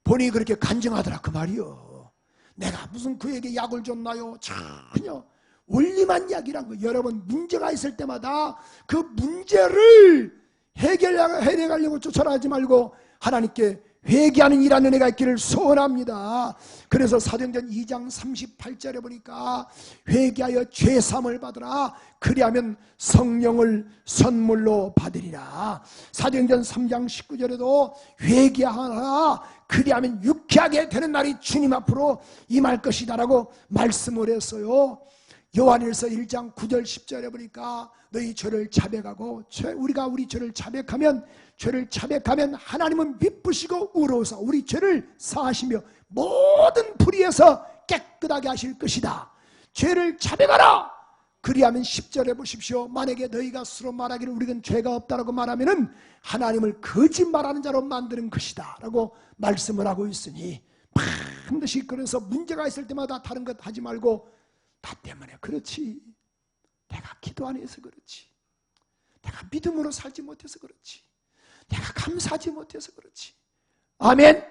A: 본인이 그렇게 간증하더라 그 말이요. 내가 무슨 그에게 약을 줬나요? 전혀 원리만 이야기란 거. 여러분 문제가 있을 때마다 그 문제를 해결하려고 쫓아나가지 말고 하나님께 회개하는 일하는 은혜가 있기를 소원합니다. 그래서 사도행전 2장 38절에 보니까 회개하여 죄사함을 받으라 그리하면 성령을 선물로 받으리라. 사도행전 3장 19절에도 회개하라 그리하면 유쾌하게 되는 날이 주님 앞으로 임할 것이다 라고 말씀을 했어요. 요한일서 1장 9절 10절에 보니까 너희 죄를 자백하고 우리가 우리 죄를 자백하면 하나님은 미쁘시고 의로우사 우리 죄를 사하시며 모든 불의에서 깨끗하게 하실 것이다. 죄를 자백하라. 그리하면 10절에 보십시오. 만약에 너희가 스스로 말하기를 우리는 죄가 없다라고 말하면은 하나님을 거짓말하는 자로 만드는 것이다 라고 말씀을 하고 있으니 반드시 그래서 문제가 있을 때마다 다른 것 하지 말고 나 때문에 그렇지, 내가 기도 안 해서 그렇지, 내가 믿음으로 살지 못해서 그렇지, 내가 감사하지 못해서 그렇지. 아멘.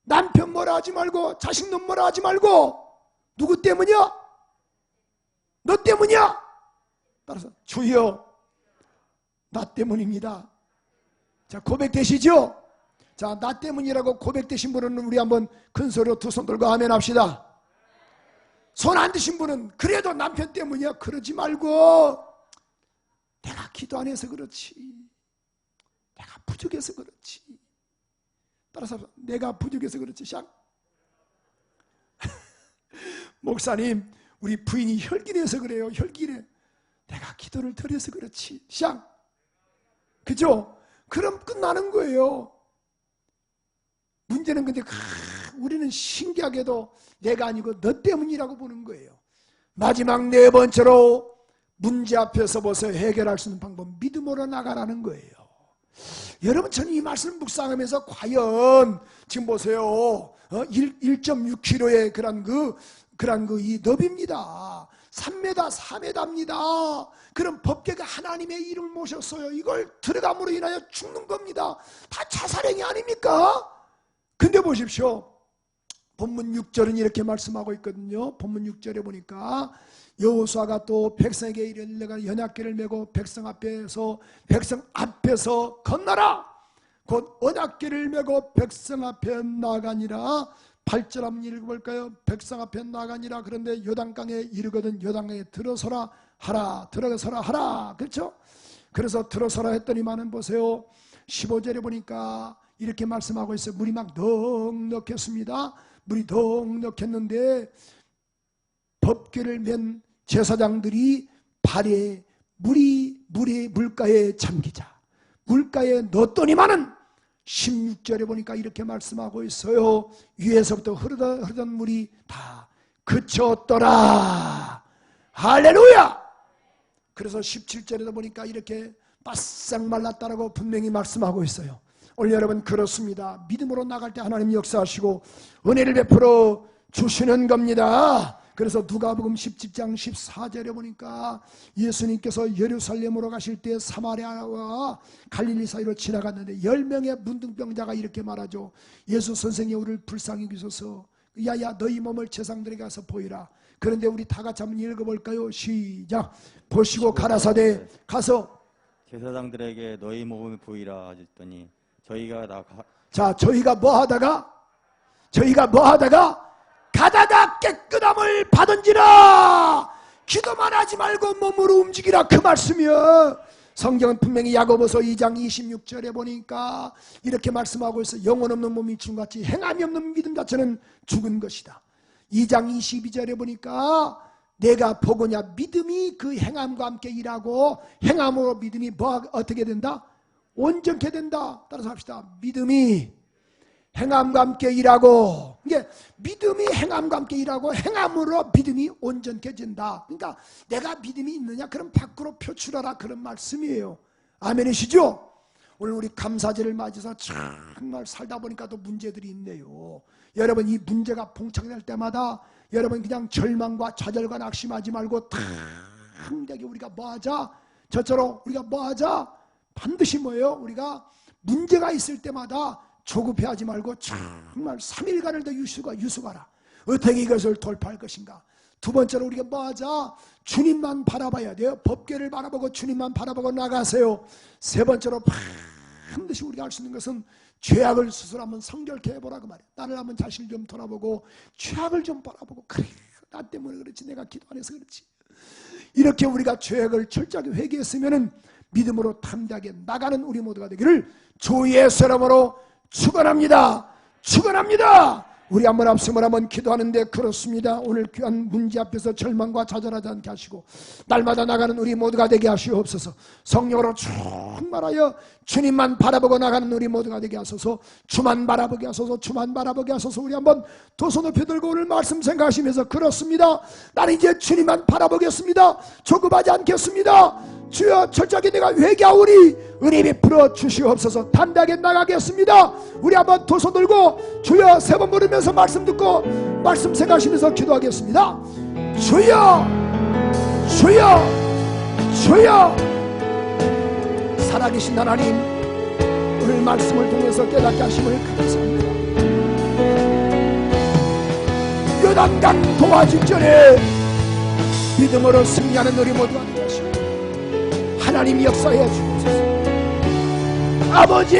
A: 남편 뭐라 하지 말고 자식놈 뭐라 하지 말고 누구 때문이야? 너 때문이야? 따라서 주여 나 때문입니다. 자, 고백되시죠? 자, 나 때문이라고 고백되신 분은 우리 한번 큰 소리로 두 손 들고 아멘 합시다. 손 안 드신 분은 그래도 남편 때문이야 그러지 말고 내가 기도 안 해서 그렇지, 내가 부족해서 그렇지. 따라서 내가 부족해서 그렇지. 샹. 목사님 우리 부인이 혈기내서 그래요. 혈기내. 내가 기도를 덜 해서 그렇지. 샹. 그죠? 그럼 끝나는 거예요. 문제는 근데 우리는 신기하게도 내가 아니고 너 때문이라고 보는 거예요. 마지막 네 번째로 문제 앞에서 벗어 해결할 수 있는 방법, 믿음으로 나가라는 거예요. 여러분, 저는 이 말씀을 묵상하면서 과연 지금 보세요. 1.6kg의 그런 이 너비입니다. 3m, 4m입니다. 그럼 법궤가 하나님의 이름을 모셨어요. 이걸 들어감으로 인하여 죽는 겁니다. 다 자살행위 아닙니까? 근데 보십시오. 본문 6절은 이렇게 말씀하고 있거든요. 본문 6절에 보니까 여호수아가 또 백성에게 이르되 연약궤를 메고 백성 앞에서 건너라. 곧 언약궤를 메고 백성 앞에 나가니라. 8절 한번 읽어볼까요? 백성 앞에 나가니라. 그런데 요단강에 이르거든 요단강에 들어서라 하라. 들어서라 하라. 그렇죠? 그래서 들어서라 했더니만은 보세요. 15절에 보니까 이렇게 말씀하고 있어요. 물이 막 넉넉했습니다. 물이 넉넉했는데 법궤를 맨 제사장들이 발에 물가에 잠기자 물가에 넣었더니만은 16절에 보니까 이렇게 말씀하고 있어요. 위에서부터 흐르던 물이 다 그쳤더라. 할렐루야. 그래서 17절에도 보니까 이렇게 바싹 말랐다라고 분명히 말씀하고 있어요. 오늘 여러분 그렇습니다. 믿음으로 나갈 때 하나님 역사하시고 은혜를 베풀어 주시는 겁니다. 그래서 누가복음 17장 14절에 보니까 예수님께서 예루살렘으로 가실 때 사마리아와 갈릴리 사이로 지나갔는데 10명의 문둥병자가 이렇게 말하죠. 예수 선생님 우리를 불쌍히 여기소서. 야야 너희 몸을 제사장들에게 가서 보이라. 그런데 우리 다 같이 한번 읽어볼까요? 시작. 보시고 가라사대 가서
B: 제사장들에게 너희 몸을 보이라 하셨더니
A: 저희가 뭐 하다가 가다가 깨끗함을 받은지라. 기도만 하지 말고 몸으로 움직이라 그 말씀이요. 성경은 분명히 야고보서 2장 26절에 보니까 이렇게 말씀하고 있어요. 영혼 없는 몸이 죽음같이 행함이 없는 믿음 자체는 죽은 것이다. 2장 22절에 보니까 내가 보고냐 믿음이 그 행함과 함께 일하고 행함으로 믿음이 어떻게 된다? 온전케 된다. 따라서 합시다. 믿음이 행함과 함께 일하고, 이게 믿음이 행함과 함께 일하고 행함으로 믿음이 온전케 된다. 그러니까 내가 믿음이 있느냐? 그럼 밖으로 표출하라 그런 말씀이에요. 아멘이시죠? 오늘 우리 감사절을 맞아서 정말 살다 보니까 또 문제들이 있네요. 여러분 이 문제가 봉착될 때마다 여러분 그냥 절망과 좌절과 낙심하지 말고 당대하게 우리가 뭐하자? 저처럼 우리가 뭐하자? 반드시 뭐예요? 우리가 문제가 있을 때마다 조급해하지 말고 정말 3일간을 더 유숙하라. 어떻게 이것을 돌파할 것인가? 두 번째로 우리가 뭐하자? 주님만 바라봐야 돼요. 법궤를 바라보고 주님만 바라보고 나가세요. 세 번째로 반드시 우리가 할 수 있는 것은 죄악을 스스로 한번 성결케 해보라고 말이야. 나를 한번 자신을 좀 돌아보고 죄악을 좀 바라보고, 그래 나 때문에 그렇지, 내가 기도 안 해서 그렇지. 이렇게 우리가 죄악을 철저하게 회개했으면 믿음으로 담대하게 나가는 우리 모두가 되기를 주 예수 이름으로 축원합니다. 축원합니다. 우리 한번 앞섬을 한번 기도하는데 그렇습니다. 오늘 귀한 문제 앞에서 절망과 좌절하지 않게 하시고 날마다 나가는 우리 모두가 되게 하시옵소서. 성령으로 충만하여 주님만 바라보고 나가는 우리 모두가 되게 하소서. 주만 바라보게 하소서. 주만 바라보게 하소서. 우리 한번 두 손 높이 들고 오늘 말씀 생각하시면서 그렇습니다. 나는 이제 주님만 바라보겠습니다. 조급하지 않겠습니다. 주여 철저하게 내가 회개하오니 은혜 베풀어 주시옵소서. 담대하게 나가겠습니다. 우리 한번 두 손 들고 주여 세 번 부르면서 말씀 듣고 말씀 생각하시면서 기도하겠습니다. 주여 주여 주여. 살아계신 하나님, 오늘 말씀을 통해서 깨닫게 하심을 감사합니다. 요단강 도와줄 전에 믿음으로 승리하는 우리 모두가 되게 하시고 하나님 역사해 주옵소서. 아버지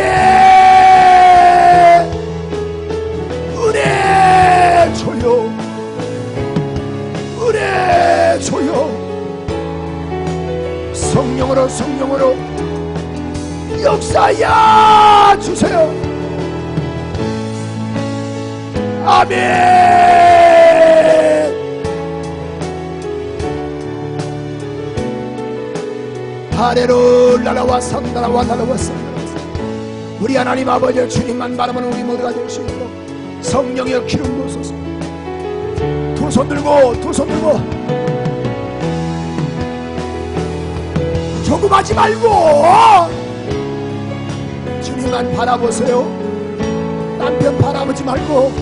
A: 은혜 줘요. 은혜 줘요. 성령으로 성령으로 역사해 주세요. 아멘. 하레루야라와 산다라와 나라와 산다라와. 우리 하나님 아버지 주님만 바라보는 우리 모두가 될 수 있도록 성령의 기름 부으소서. 두 손 들고 두 손 들고 조급하지 말고 주님만 바라보세요. 남편 바라보지 말고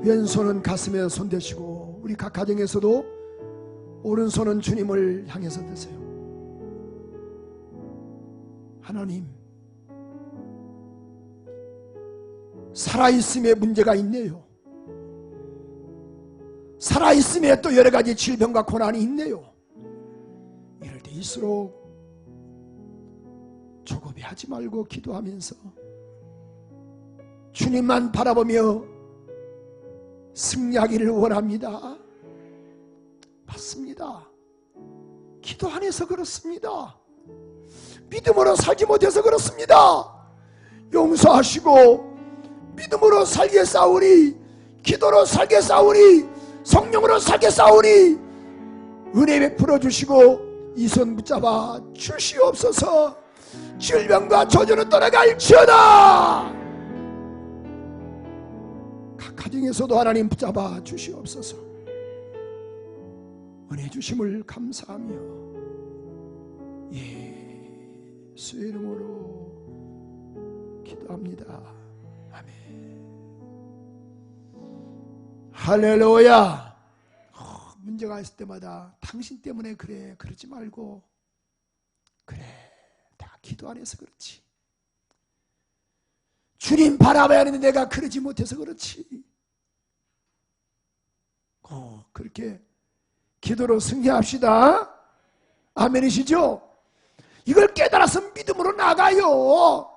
A: 왼손은 가슴에 손대시고 우리 각 가정에서도 오른손은 주님을 향해서 드세요. 하나님, 살아있음에 문제가 있네요. 살아있음에 또 여러가지 질병과 고난이 있네요. 이럴 때일수록 조급해하지 말고 기도하면서 주님만 바라보며 승리하기를 원합니다. 맞습니다. 기도 안 해서 그렇습니다. 믿음으로 살지 못해서 그렇습니다. 용서하시고 믿음으로 살게 싸우니, 기도로 살게 싸우니, 성령으로 살게 싸우니 은혜 베풀어 주시고 이 손 붙잡아 주시옵소서. 질병과 저주는 떠나갈지어다. 각 가정에서도 하나님 붙잡아 주시옵소서. 은혜 주심을 감사하며 예수 이름으로 기도합니다. 아멘. 할렐루야. 문제가 있을 때마다 당신 때문에 그래, 그러지 말고, 그래 내가 기도 안 해서 그렇지, 주님 바라봐야 하는데 내가 그러지 못해서 그렇지. 그렇게 기도로 승리합시다. 아멘이시죠? 이걸 깨달아서 믿음으로 나가요.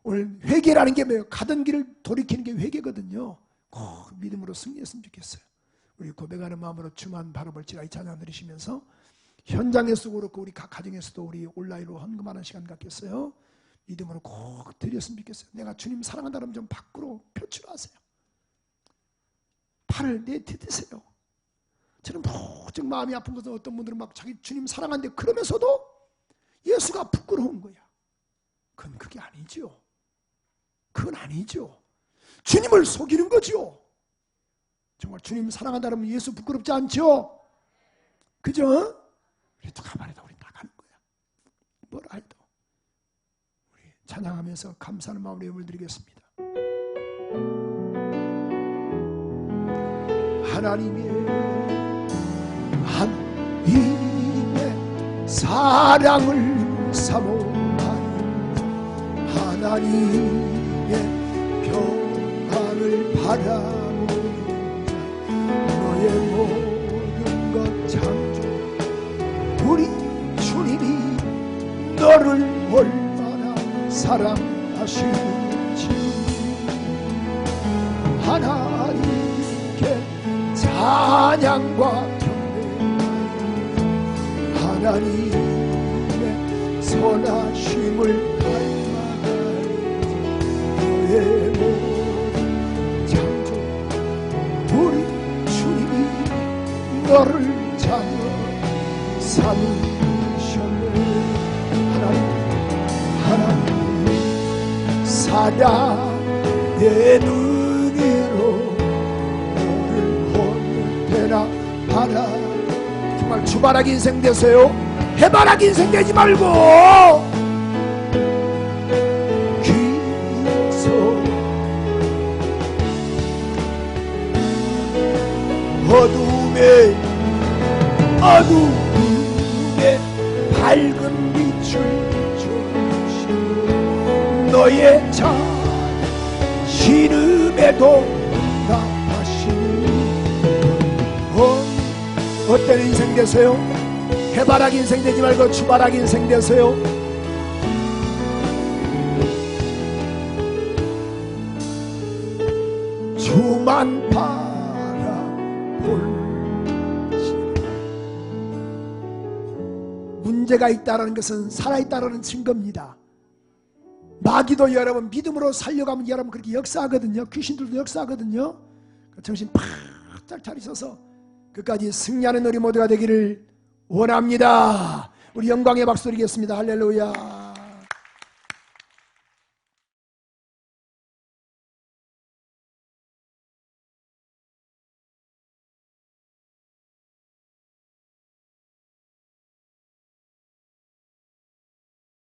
A: 오늘 회개라는 게 뭐예요? 가던 길을 돌이키는 게 회개거든요. 믿음으로 승리했으면 좋겠어요. 우리 고백하는 마음으로 주만 바라볼지라 이 찬양 들으시면서 현장에서도 그렇고 우리 각 가정에서도 우리 온라인으로 헌금하는 시간 갖겠어요. 믿음으로 꼭 드렸으면 좋겠어요. 내가 주님 사랑한다면 좀 밖으로 표출하세요. 팔을 내딛으세요. 저는 무척 마음이 아픈 것은 어떤 분들은 막 자기 주님 사랑한데 그러면서도 예수가 부끄러운 거야. 그건 그게 아니죠. 그건 아니죠. 주님을 속이는 거죠. 정말 주님 사랑한다면 예수 부끄럽지 않죠? 그죠? 그래도 가만히 있다 우리 나가는 거야. 뭐라 해도 우리 찬양하면서 감사하는 마음으로 예물 드리겠습니다. 하나님의 사랑을 사모하니 하나님의 평강을 바라고 너의 모든 것 창조 우리 주님이 너를 얼마나 사랑하시는지 하나님께 찬양과 경배하여 하나님의 선하심을 갈망하여 너의 모든 창조 우리 주님이 너를 자녀 삼으셨네. 하나님 사랑의 눈으로 너를 보는 때나 하나 정말 주바라기 인생 되세요. 해바라기 인생 되지 말고 귀에서 어둠에 밝은 빛을 주시고 너의 자 신음에도 응답하시니 어떤 인생 되세요? 해바라기 인생 되지 말고 주바라기 인생 되세요. 주만 바라볼 문제가 있다는 것은 살아있다는 증거입니다. 마귀도 여러분 믿음으로 살려가면 여러분 그렇게 역사하거든요. 귀신들도 역사하거든요. 정신 바짝 차리셔서 끝까지 승리하는 우리 모두가 되기를 원합니다. 우리 영광의 박수 드리겠습니다. 할렐루야.